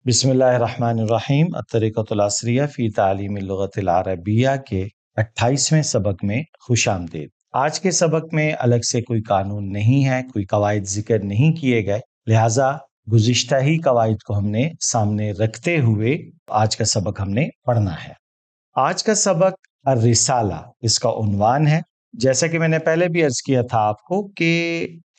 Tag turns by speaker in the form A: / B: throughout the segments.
A: بسم اللہ الرحمن الرحیم الطریقۃ العصریہ فی تعلیم اللغۃ العربیہ کے 28ویں سبق میں خوش آمدید۔ آج کے سبق میں الگ سے کوئی قانون نہیں ہے، کوئی قواعد ذکر نہیں کیے گئے، لہٰذا گزشتہ ہی قواعد کو ہم نے سامنے رکھتے ہوئے آج کا سبق ہم نے پڑھنا ہے۔ آج کا سبق الرسالہ اس کا عنوان ہے۔ جیسا کہ میں نے پہلے بھی عرض کیا تھا آپ کو کہ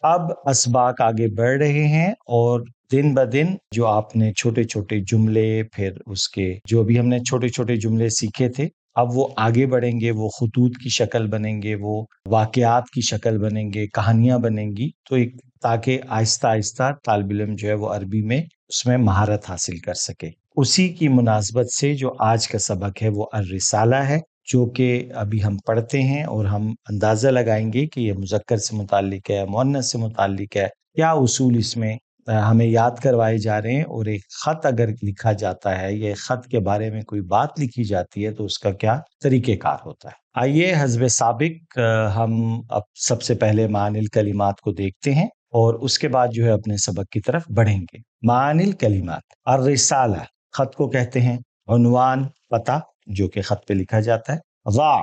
A: اب اسباق آگے بڑھ رہے ہیں اور دن بدن جو آپ نے چھوٹے چھوٹے جملے، پھر اس کے جو بھی ہم نے چھوٹے چھوٹے جملے سیکھے تھے، اب وہ آگے بڑھیں گے، وہ خطوط کی شکل بنیں گے، وہ واقعات کی شکل بنیں گے، کہانیاں بنیں گی، تو ایک تاکہ آہستہ آہستہ طالب علم جو ہے وہ عربی میں اس میں مہارت حاصل کر سکے۔ اسی کی مناسبت سے جو آج کا سبق ہے وہ الرسالہ ہے، جو کہ ابھی ہم پڑھتے ہیں اور ہم اندازہ لگائیں گے کہ یہ مذکر سے متعلق ہے، مؤنث سے متعلق ہے، کیا اصول اس میں ہمیں یاد کروائے جا رہے ہیں، اور ایک خط اگر لکھا جاتا ہے یا خط کے بارے میں کوئی بات لکھی جاتی ہے تو اس کا کیا طریقہ کار ہوتا ہے۔ آئیے حسب سابق ہم اب سب سے پہلے معانی الکلمات کو دیکھتے ہیں اور اس کے بعد جو ہے اپنے سبق کی طرف بڑھیں گے۔ معانی الکلمات، الرسالہ خط کو کہتے ہیں، عنوان پتہ جو کہ خط پہ لکھا جاتا ہے، ضع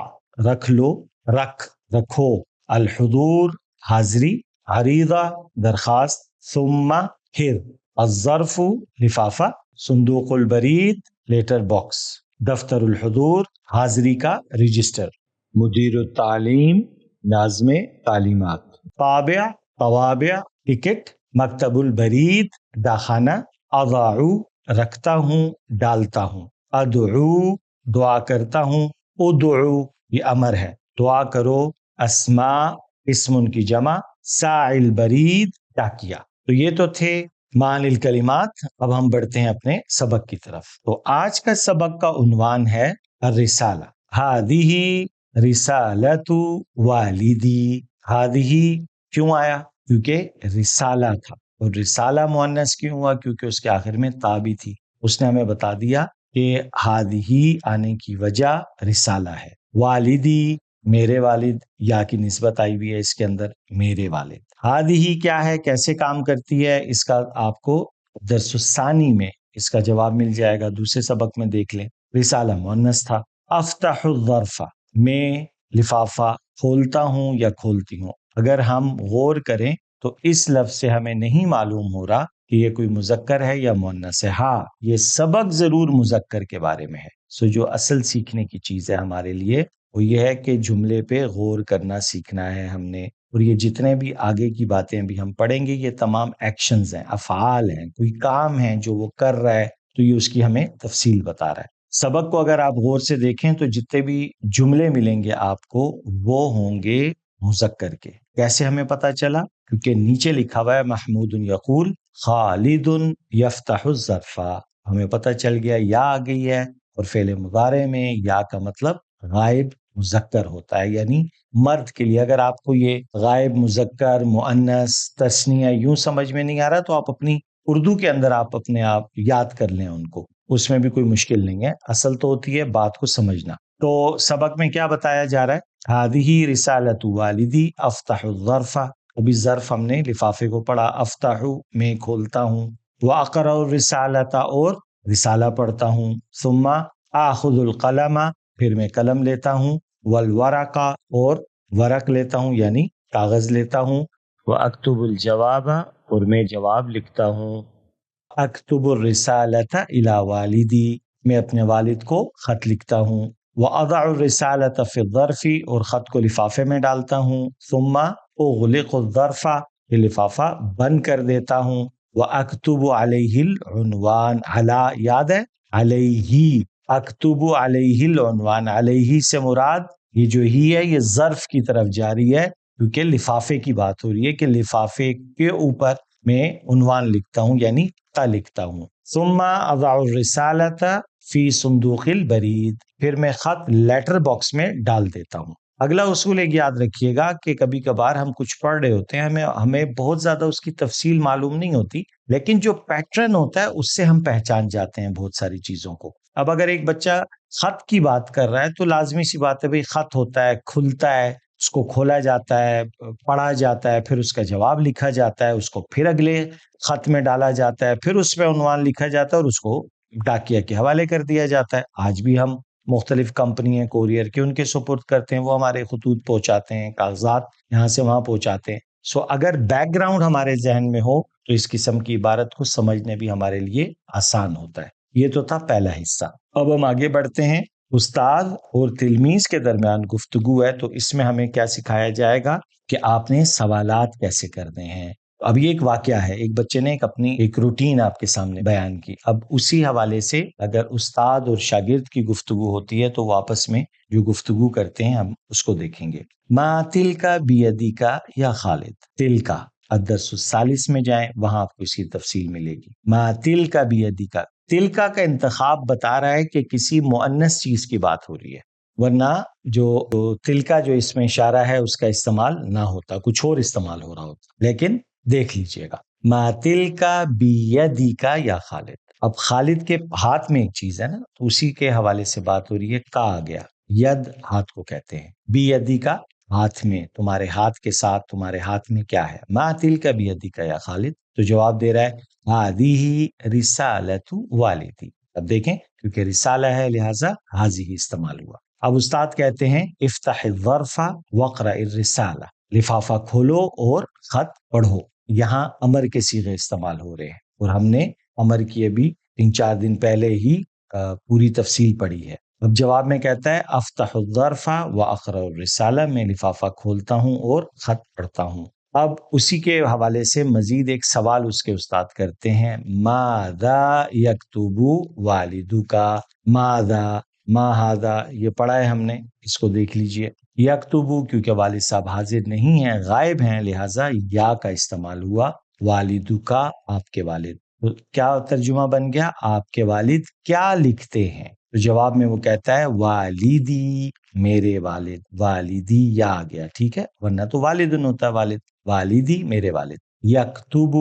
A: رکھ لو، رکھو، الحضور حاضری، عریضہ درخواست، ثم پھر، الظرف لفافہ، صندوق البرید لیٹر باکس، دفتر الحضور حاضری کا رجسٹر، مدیر التعلیم ناظم تعلیمات، طابع طوابع ٹکٹ، مکتب البرید ڈاکخانہ، اضع رکھتا ہوں ڈالتا ہوں، ادعو دعا کرتا ہوں، ادعو یہ امر ہے دعا کرو، اسماء اسم ان کی جمع، ساعی البرید ڈاکیہ۔ تو یہ تو تھے معانی الکلمات۔ اب ہم بڑھتے ہیں اپنے سبق کی طرف۔ تو آج کا سبق کا عنوان ہے الرسالہ۔ ہذہ رسالۃ والدی، ہذہ کیوں آیا؟ کیونکہ رسالہ تھا، اور رسالہ مؤنث کیوں ہوا؟ کیونکہ اس کے آخر میں تا بھی تھی۔ اس نے ہمیں بتا دیا کہ ہذہ آنے کی وجہ رسالہ ہے۔ والدی میرے والد، یا کی نسبت آئی ہوئی ہے اس کے اندر، میرے والد۔ ہذہ کیا ہے، کیسے کام کرتی ہے، اس کا آپ کو درس الثانی میں اس کا جواب مل جائے گا، دوسرے سبق میں دیکھ لیں۔ رسالہ مؤنث تھا۔ افتح الظرف میں لفافہ کھولتا ہوں یا کھولتی ہوں۔ اگر ہم غور کریں تو اس لفظ سے ہمیں نہیں معلوم ہو رہا کہ یہ کوئی مذکر ہے یا مؤنث ہے۔ ہاں، یہ سبق ضرور مذکر کے بارے میں ہے۔ سو جو اصل سیکھنے کی چیز ہے ہمارے لیے وہ یہ ہے کہ جملے پہ غور کرنا سیکھنا ہے ہم نے، اور یہ جتنے بھی آگے کی باتیں بھی ہم پڑھیں گے یہ تمام ایکشنز ہیں، افعال ہیں، کوئی کام ہے جو وہ کر رہا ہے، تو یہ اس کی ہمیں تفصیل بتا رہا ہے۔ سبق کو اگر آپ غور سے دیکھیں تو جتنے بھی جملے ملیں گے آپ کو وہ ہوں گے مذکر کے۔ کیسے ہمیں پتا چلا؟ کیونکہ نیچے لکھا ہوا ہے محمود یقول خالد یفتح الظرف، ہمیں پتا چل گیا یا آ گئی ہے، اور فعل مضارع میں یا کا مطلب غائب مذکر ہوتا ہے، یعنی مرد کے لیے۔ اگر آپ کو یہ غائب مذکر مؤنث تثنیہ یوں سمجھ میں نہیں آ رہا تو آپ اپنی اردو کے اندر آپ اپنے آپ یاد کر لیں ان کو، اس میں بھی کوئی مشکل نہیں ہے، اصل تو ہوتی ہے بات کو سمجھنا۔ تو سبق میں کیا بتایا جا رہا ہے؟ ہذہ رسالۃ والدی افتح الظرف، ابھی ظرف ہم نے لفافے کو پڑھا، افتح میں کھولتا ہوں، واقرأ الرسالۃ اور رسالہ پڑھتا ہوں، ثم آخذ القلم پھر میں قلم لیتا ہوں، والورق اور ورق لیتا ہوں یعنی کاغذ لیتا ہوں، واکتب الجواب اور میں جواب لکھتا ہوں، اکتب الرسالۃ الی والدی میں اپنے والد کو خط لکھتا ہوں، واضع الرسالۃ فی الظرف اور خط کو لفافے میں ڈالتا ہوں، ثم اغلق الظرف یہ لفافہ بند کر دیتا ہوں، واکتب علیہ العنوان، علی یاد ہے، علیہ، اکتب علیہ العنوان، علیہ سے مراد یہ جو ہی ہے یہ ظرف کی طرف جاری ہے، کیونکہ لفافے کی بات ہو رہی ہے کہ لفافے کے اوپر میں عنوان لکھتا ہوں یعنی تا لکھتا ہوں، ثم اضع الرسالۃ فی صندوق البرید پھر میں خط لیٹر باکس میں ڈال دیتا ہوں۔ اگلا اصول ایک یاد رکھیے گا کہ کبھی کبھار ہم کچھ پڑھ رہے ہوتے ہیں، ہمیں بہت زیادہ اس کی تفصیل معلوم نہیں ہوتی، لیکن جو پیٹرن ہوتا ہے اس سے ہم پہچان جاتے ہیں بہت ساری چیزوں کو۔ اب اگر ایک بچہ خط کی بات کر رہا ہے تو لازمی سی بات ہے بھئی خط ہوتا ہے، کھلتا ہے، اس کو کھولا جاتا ہے، پڑھا جاتا ہے، پھر اس کا جواب لکھا جاتا ہے، اس کو پھر اگلے خط میں ڈالا جاتا ہے، پھر اس پہ عنوان لکھا جاتا ہے اور اس کو ڈاکیہ کے حوالے کر دیا جاتا ہے۔ آج بھی ہم مختلف کمپنی ہیں کورئر کے، ان کے سپرد کرتے ہیں، وہ ہمارے خطوط پہنچاتے ہیں، کاغذات یہاں سے وہاں پہنچاتے ہیں۔ سو اگر بیک گراؤنڈ ہمارے ذہن میں ہو تو اس قسم کی عبارت کو سمجھنے بھی ہمارے لیے آسان ہوتا ہے۔ یہ تو تھا پہلا حصہ۔ اب ہم آگے بڑھتے ہیں۔ استاد اور تلمیذ کے درمیان گفتگو ہے، تو اس میں ہمیں کیا سکھایا جائے گا کہ آپ نے سوالات کیسے کرنے ہیں۔ اب یہ ایک واقعہ ہے، ایک بچے نے اپنی ایک روٹین آپ کے سامنے بیان کی۔ اب اسی حوالے سے اگر استاد اور شاگرد کی گفتگو ہوتی ہے تو وہ آپس میں جو گفتگو کرتے ہیں ہم اس کو دیکھیں گے۔ ما تل کا بیدی کا یا خالد، تل کا الدرس الثالث میں جائیں، وہاں آپ کو اس کی تفصیل ملے گی۔ ما تل کا بیدی کا، تلکا کا انتخاب بتا رہا ہے کہ کسی مؤنث چیز کی بات ہو رہی ہے، ورنہ جو تلکا جو اس میں اشارہ ہے اس کا استعمال نہ ہوتا، کچھ اور استعمال ہو رہا ہوتا۔ لیکن دیکھ لیجئے گا، ما تلکا بیدیکا یا خالد، اب خالد کے ہاتھ میں ایک چیز ہے نا، تو اسی کے حوالے سے بات ہو رہی ہے۔ کا آ گیا، ید ہاتھ کو کہتے ہیں، بیدیکا ہاتھ میں، تمہارے ہاتھ کے ساتھ، تمہارے ہاتھ میں کیا ہے؟ ما تلکا بیدیکا یا خالد، تو جواب دے رہا ہے هذه رسالۃ والدی۔ اب دیکھیں کیونکہ رسالہ ہے لہٰذا هذه استعمال ہوا۔ اب استاد کہتے ہیں افتح الظرف واقرأ الرسالہ، لفافہ کھولو اور خط پڑھو۔ یہاں امر کے صیغے استعمال ہو رہے ہیں، اور ہم نے امر کی ابھی 3-4 دن پہلے ہی پوری تفصیل پڑھی ہے۔ اب جواب میں کہتا ہے افتح الظرف واقرأ الرسالہ، میں لفافہ کھولتا ہوں اور خط پڑھتا ہوں۔ اب اسی کے حوالے سے مزید ایک سوال اس کے استاد کرتے ہیں، ماذا یکتب والدک، ماذا، ما ھذا، یہ پڑھا ہے ہم نے، اس کو دیکھ لیجئے۔ یکتب کیونکہ والد صاحب حاضر نہیں ہیں، غائب ہیں، لہٰذا یا کا استعمال ہوا، والدک آپ کے والد۔ تو کیا ترجمہ بن گیا؟ آپ کے والد کیا لکھتے ہیں؟ تو جواب میں وہ کہتا ہے والدی، میرے والد، والدی یا آ گیا، ٹھیک ہے، ورنہ تو والدن ہوتا ہے والد، والدی میرے والد۔ یکتب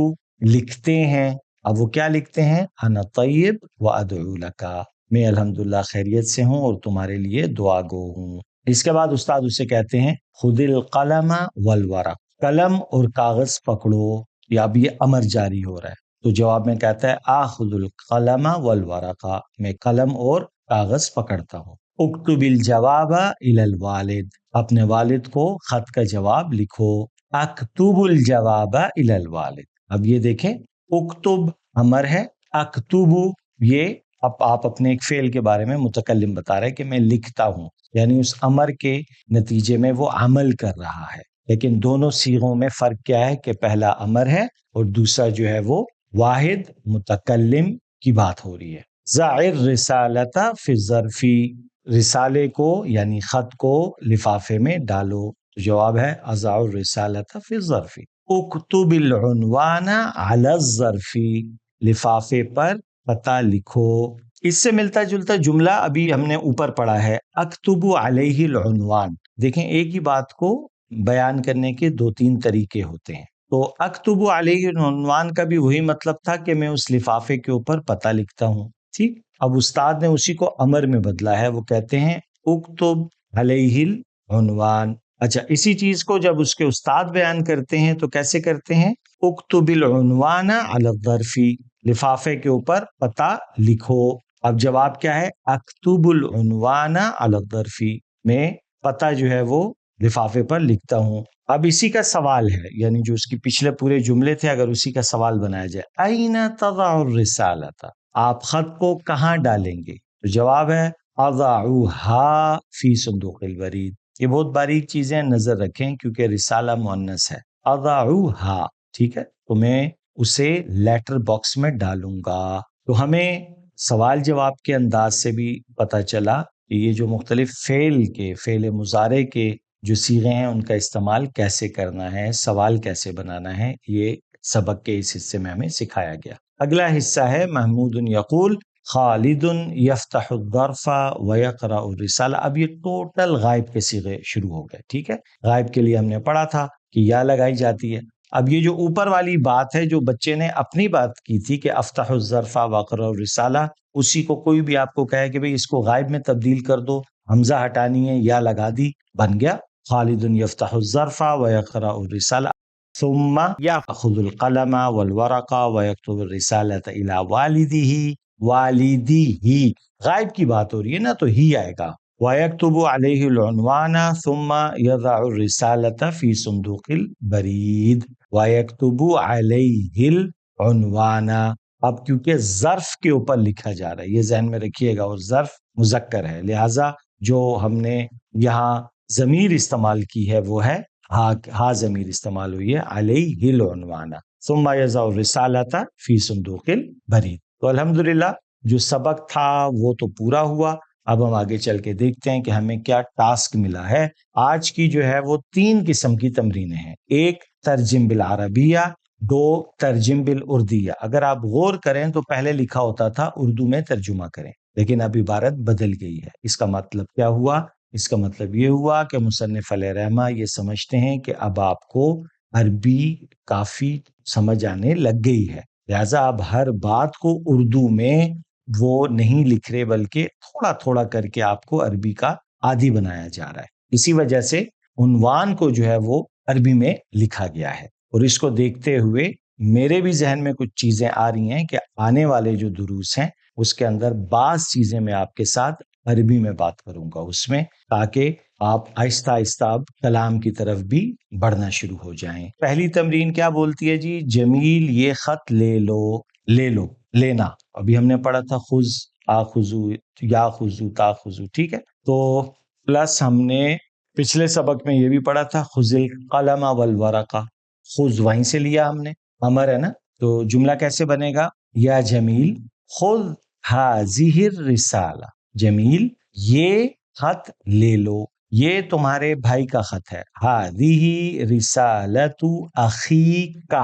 A: لکھتے ہیں، اب وہ کیا لکھتے ہیں؟ انا طیب و ادعو لکا، میں الحمدللہ خیریت سے ہوں اور تمہارے لیے دعا گو ہوں۔ اس کے بعد استاد اسے کہتے ہیں خذ القلم والورق، قلم اور کاغذ پکڑو، یا اب یہ امر جاری ہو رہا ہے، تو جواب میں کہتا ہے آخذ القلم والورق، میں قلم اور کاغذ پکڑتا ہوں۔ اکتب الجواب الی الوالد، اپنے والد کو خط کا جواب لکھو۔ اکتب الجواب الی الوالد، اب یہ دیکھیں اکتب امر ہے، اکتب یہ اب آپ اپنے ایک فعل کے بارے میں متکلم بتا رہے کہ میں لکھتا ہوں، یعنی اس امر کے نتیجے میں وہ عمل کر رہا ہے۔ لیکن دونوں صیغوں میں فرق کیا ہے کہ پہلا امر ہے اور دوسرا جو ہے وہ واحد متکلم کی بات ہو رہی ہے۔ ضع الرسالۃ فی الظرف، رسالے کو یعنی خط کو لفافے میں ڈالو، تو جواب ہے اضع الرسالۃ فی الظرف۔ اکتب العنوان علی الظرف، لفافے پر پتہ لکھو۔ اس سے ملتا جلتا جملہ ابھی ہم نے اوپر پڑھا ہے، اکتب علیہ العنوان۔ دیکھیں ایک ہی بات کو بیان کرنے کے 2-3 طریقے ہوتے ہیں، تو اکتب علیہ العنوان کا بھی وہی مطلب تھا کہ میں اس لفافے کے اوپر پتہ لکھتا ہوں، ٹھیک۔ اب استاد نے اسی کو امر میں بدلا ہے، وہ کہتے ہیں اکتب علیہ العنوان۔ اچھا، اسی چیز کو جب اس کے استاد بیان کرتے ہیں تو کیسے کرتے ہیں؟ اکتب العنوان علی الظرف، لفافے کے اوپر پتہ لکھو۔ اب جواب کیا ہے؟ اکتب العنوان علی الظرف، میں پتہ جو ہے وہ لفافے پر لکھتا ہوں۔ اب اسی کا سوال ہے، یعنی جو اس کی پچھلے پورے جملے تھے، اگر اسی کا سوال بنایا جائے، این تضع الرسالۃ، آپ خط کو کہاں ڈالیں گے؟ تو جواب ہے اضعها فی صندوق الورید۔ یہ بہت باریک چیزیں نظر رکھیں کیونکہ رسالہ مؤنث ہے، اضعها، ٹھیک ہے، تو میں اسے لیٹر باکس میں ڈالوں گا۔ تو ہمیں سوال جواب کے انداز سے بھی پتہ چلا کہ یہ جو مختلف فعل مضارع کے جو صیغے ہیں ان کا استعمال کیسے کرنا ہے، سوال کیسے بنانا ہے، یہ سبق کے اس حصے میں ہمیں سکھایا گیا۔ اگلا حصہ ہے محمود یقول خالد یفتح الظرف ویقرأ الرسالہ۔ اب یہ ٹوٹل غائب کے صیغے شروع ہو گئے، ٹھیک ہے۔ غائب کے لیے ہم نے پڑھا تھا کہ یا لگائی جاتی ہے۔ اب یہ جو اوپر والی بات ہے جو بچے نے اپنی بات کی تھی کہ افتح الظرف واقرأ الرسالہ، اسی کو کوئی بھی آپ کو کہے کہ بھئی اس کو غائب میں تبدیل کر دو، حمزہ ہٹانی ہے، یا لگا دی، بن گیا خالد یفتح الظرف ویقرأ الرسالہ ثم یأخذ القلم والورق ویکتب الرسالة إلى والده والدیہ، غائب کی بات ہو رہی ہے نا تو ہی آئے گا، ویکتب علیہ العنوان ثم یضع الرسالة فی صندوق البرید ویکتب علیہ العنوان۔ اب کیونکہ ظرف کے اوپر لکھا جا رہا ہے، یہ ذہن میں رکھیے گا، اور ظرف مذکر ہے، لہٰذا جو ہم نے یہاں ضمیر استعمال کی ہے وہ ہے ہا ضمیر استعمال ہوئی ہے، علیہ العنوان ثم یضع الرسالۃ فی صندوق البرید۔ تو الحمدللہ جو سبق تھا وہ تو پورا ہوا۔ اب ہم آگے چل کے دیکھتے ہیں کہ ہمیں کیا ٹاسک ملا ہے۔ آج کی جو ہے وہ 3 قسم کی تمرینیں ہیں، ایک ترجم بالعربیہ، 2 ترجم بالاردیہ۔ اگر آپ غور کریں تو پہلے لکھا ہوتا تھا اردو میں ترجمہ کریں، لیکن اب عبارت بدل گئی ہے۔ اس کا مطلب کیا ہوا؟ اس کا مطلب یہ ہوا کہ مصنف علیہ رحمہ یہ سمجھتے ہیں کہ اب آپ کو عربی کافی سمجھ آنے لگ گئی ہے، لہٰذا اب ہر بات کو اردو میں وہ نہیں لکھ رہے، بلکہ تھوڑا تھوڑا کر کے آپ کو عربی کا عادی بنایا جا رہا ہے۔ اسی وجہ سے عنوان کو جو ہے وہ عربی میں لکھا گیا ہے، اور اس کو دیکھتے ہوئے میرے بھی ذہن میں کچھ چیزیں آ رہی ہیں کہ آنے والے جو دروس ہیں اس کے اندر بعض چیزیں میں آپ کے ساتھ عربی میں بات کروں گا اس میں، تاکہ آپ آہستہ آہستہ اب کلام کی طرف بھی بڑھنا شروع ہو جائیں۔ پہلی تمرین کیا بولتی ہے جی؟ جمیل یہ خط لے لو، لے لو، لینا۔ ابھی ہم نے پڑھا تھا خذ، آخذو، یاخذو، تاخذو، ٹھیک ہے؟ تو پلس ہم نے پچھلے سبق میں یہ بھی پڑھا تھا خذ القلم والورق، خذ وہیں سے لیا ہم نے، امر ہے نا، تو جملہ کیسے بنے گا؟ یا جمیل خذ ہذہ الرسالہ، جمیل یہ خط لے لو، یہ تمہارے بھائی کا خط ہے، ہذہ رسالۃ اخیک۔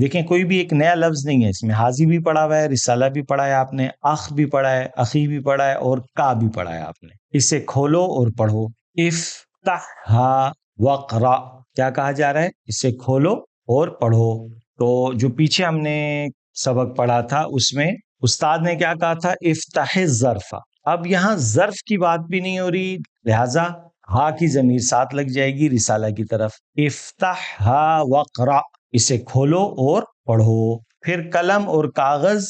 A: دیکھیں کوئی بھی ایک نیا لفظ نہیں ہے اس میں، حاضی بھی پڑھا ہوا ہے، رسالہ بھی پڑھا ہے آپ نے، اخ بھی پڑھا ہے، اخی بھی پڑھا ہے، اور کا بھی پڑھا ہے آپ نے۔ اسے کھولو اور پڑھو، افتحھا وقرأ، کیا کہا جا رہا ہے؟ اسے کھولو اور پڑھو۔ تو جو پیچھے ہم نے سبق پڑھا تھا اس میں استاد نے کیا کہا تھا؟ افتح الظرف۔ اب یہاں ظرف کی بات بھی نہیں ہو رہی، لہٰذا ہا کی ضمیر ساتھ لگ جائے گی رسالہ کی طرف، افتحھا وقرأ، اسے کھولو اور پڑھو۔ پھر قلم اور کاغذ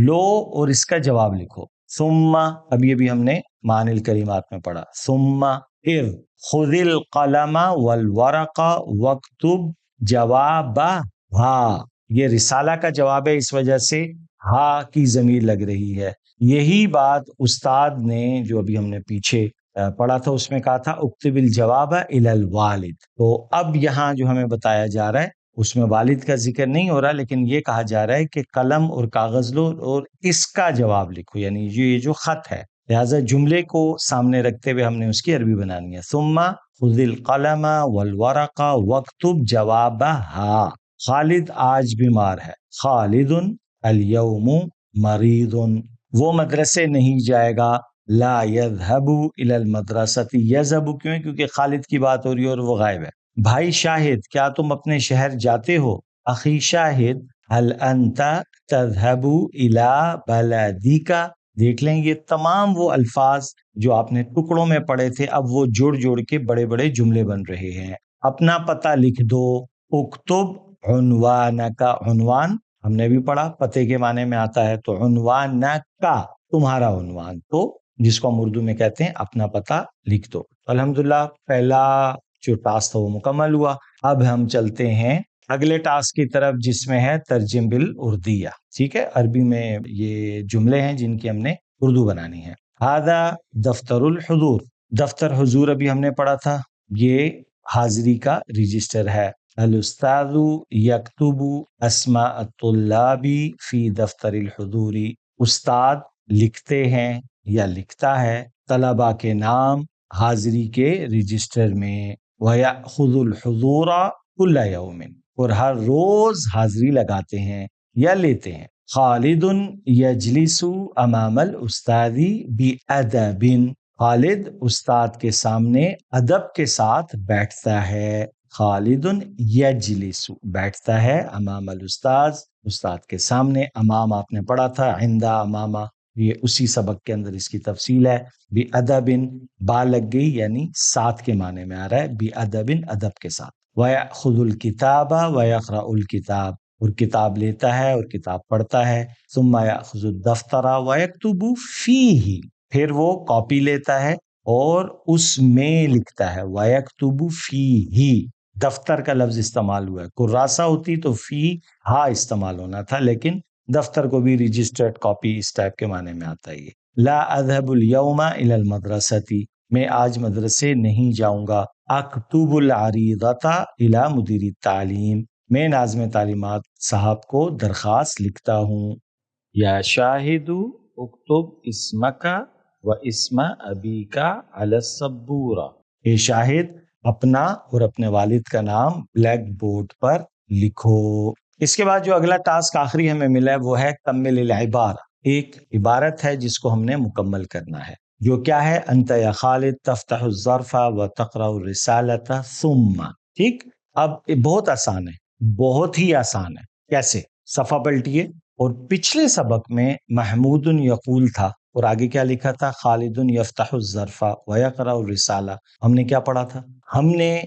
A: لو اور اس کا جواب لکھو۔ ثم، اب یہ بھی ہم نے معانی الکلمات میں پڑھا، ثم پھر خذ القلم والورق واکتب جوابہا، یہ رسالہ کا جواب ہے، اس وجہ سے ہا کی ضمیر لگ رہی ہے۔ یہی بات استاد نے جو ابھی ہم نے پیچھے پڑھا تھا اس میں کہا تھا اکتب الجواب الی الوالد، تو اب یہاں جو ہمیں بتایا جا رہا ہے اس میں والد کا ذکر نہیں ہو رہا، لیکن یہ کہا جا رہا ہے کہ قلم اور کاغذ لو اور اس کا جواب لکھو، یعنی یہ جو خط ہے، لہٰذا جملے کو سامنے رکھتے ہوئے ہم نے اس کی عربی بنانی ہے۔ ثم خذ القلم والورق واکتب جوابہا، خالد آج بیمار ہے، خالد الیوم مریض، وہ مدرسے نہیں جائے گا، لا یذهب الی المدرسۃ، یذهب کیوں ہے؟ کیونکہ خالد کی بات ہو رہی ہے اور وہ غائب ہے۔ بھائی شاہد کیا تم اپنے شہر جاتے ہو؟ اخی شاہد هل انت تذهب الی بلدک، دیکھ لیں یہ تمام وہ الفاظ جو آپ نے ٹکڑوں میں پڑھے تھے اب وہ جوڑ جوڑ کے بڑے بڑے جملے بن رہے ہیں۔ اپنا پتہ لکھ دو، اکتب عنوانک، عنوان ہم نے بھی پڑھا پتے کے معنی میں آتا ہے، تو عنوانک تمہارا عنوان، تو جس کو ہم اردو میں کہتے ہیں اپنا پتہ لکھ دو۔ الحمدللہ پہلا جو ٹاسک تھا وہ مکمل ہوا۔ اب ہم چلتے ہیں اگلے ٹاسک کی طرف جس میں ہے ترجم بالاردیہ، ٹھیک ہے؟ عربی میں یہ جملے ہیں جن کی ہم نے اردو بنانی ہے۔ ھذا دفتر الحضور، دفتر حضور ابھی ہم نے پڑھا تھا، یہ حاضری کا رجسٹر ہے۔ الاستاذ یکتب اسماء الطلاب فی دفتر الحضور، استاد لکھتے ہیں یا لکھتا ہے طلباء کے نام حاضری کے رجسٹر میں۔ وَيَأْخُذُ الْحُضُورَ كُلَّ يَوْمٍ، اور ہر روز حاضری لگاتے ہیں یا لیتے ہیں۔ خالد یجلس امام الاستاذ بِأَدَبٍ، خالد استاد کے سامنے ادب کے ساتھ بیٹھتا ہے۔ خالد یجلس، بیٹھتا ہے، امام الاستاذ، استاد کے سامنے، امام آپ نے پڑھا تھا عند، امامہ، یہ اسی سبق کے اندر اس کی تفصیل ہے. بی ادبن، با لگ گئی یعنی ساتھ کے معنی میں آ رہا ہے. بی ادبن، ادب کے ساتھ. وَيَأْخُذُ الْكِتَابَ وَيَقْرَأُ الْكِتَابَ، اور کتاب لیتا ہے اور کتاب پڑھتا ہے. ثُمَّ يَأْخُذُ الدَّفْتَرَ وَيَكْتُبُ فِيهِ، پھر وہ کاپی لیتا ہے اور اس میں لکھتا ہے. وَيَكْتُبُ فِيهِ، دفتر کا لفظ استعمال ہوا ہے. کراسہ ہوتی تو فی ہا استعمال ہونا تھا، لیکن دفتر کو بھی رجسٹرڈ کاپی اس ٹائپ کے معنی میں آتا ہے. یہ لا اذهب اليوم الى المدرسة، میں آج مدرسے نہیں جاؤں گا. اکتب العریضۃ الى مدیر التعلیم، میں ناظم تعلیمات صاحب کو درخواست لکھتا ہوں. یا شاہد اکتب اسمک و اسم ابیک علی السبورہ، اے شاہد اپنا اور اپنے والد کا نام بلیک بورڈ پر لکھو. اس کے بعد جو اگلا ٹاسک آخری ہمیں ملا ہے وہ ہے کمل العبارہ. ایک عبارت ہے جس کو ہم نے مکمل کرنا ہے، جو کیا ہے؟ انت یا خالد تفتح الظرف و تقرأ الرسالۃ ثم. ٹھیک، اب یہ بہت آسان ہے، بہت ہی آسان ہے. کیسے؟ صفحہ پلٹیے اور پچھلے سبق میں محمود یقول تھا اور آگے کیا لکھا تھا؟ خالد یفتح الظرف و یقرأ الرسالہ. ہم نے کیا پڑھا تھا؟ ہم نے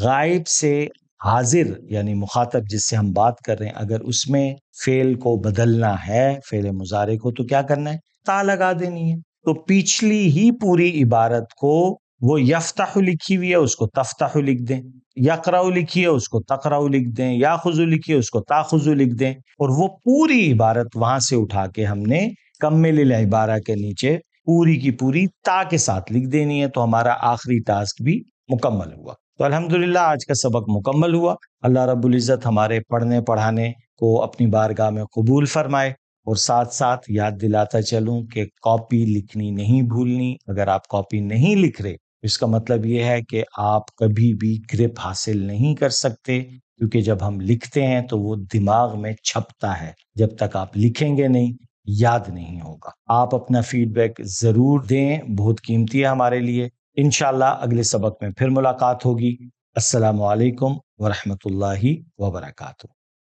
A: غائب سے حاضر یعنی مخاطب جس سے ہم بات کر رہے ہیں، اگر اس میں فعل کو بدلنا ہے، فعل مضارع کو، تو کیا کرنا ہے؟ تا لگا دینی ہے. تو پچھلی ہی پوری عبارت کو، وہ یفتح لکھی ہوئی ہے اس کو تفتح لکھ دیں، یقرأ لکھی ہے اس کو تقرأ لکھ دیں، یاخذ لکھی ہے اس کو تاخذ لکھ دیں، اور وہ پوری عبارت وہاں سے اٹھا کے ہم نے کمل العبارہ کے نیچے پوری کی پوری تا کے ساتھ لکھ دینی ہے. تو ہمارا آخری ٹاسک بھی مکمل ہوا. تو الحمدللہ آج کا سبق مکمل ہوا. اللہ رب العزت ہمارے پڑھنے پڑھانے کو اپنی بارگاہ میں قبول فرمائے. اور ساتھ ساتھ یاد دلاتا چلوں کہ کاپی لکھنی نہیں بھولنی. اگر آپ کاپی نہیں لکھ رہے، اس کا مطلب یہ ہے کہ آپ کبھی بھی گرپ حاصل نہیں کر سکتے، کیونکہ جب ہم لکھتے ہیں تو وہ دماغ میں چھپتا ہے. جب تک آپ لکھیں گے نہیں، یاد نہیں ہوگا. آپ اپنا فیڈ بیک ضرور دیں، بہت قیمتی ہے ہمارے لیے. انشاءاللہ اگلے سبق میں پھر ملاقات ہوگی. السلام علیکم ورحمۃ اللہ وبرکاتہ.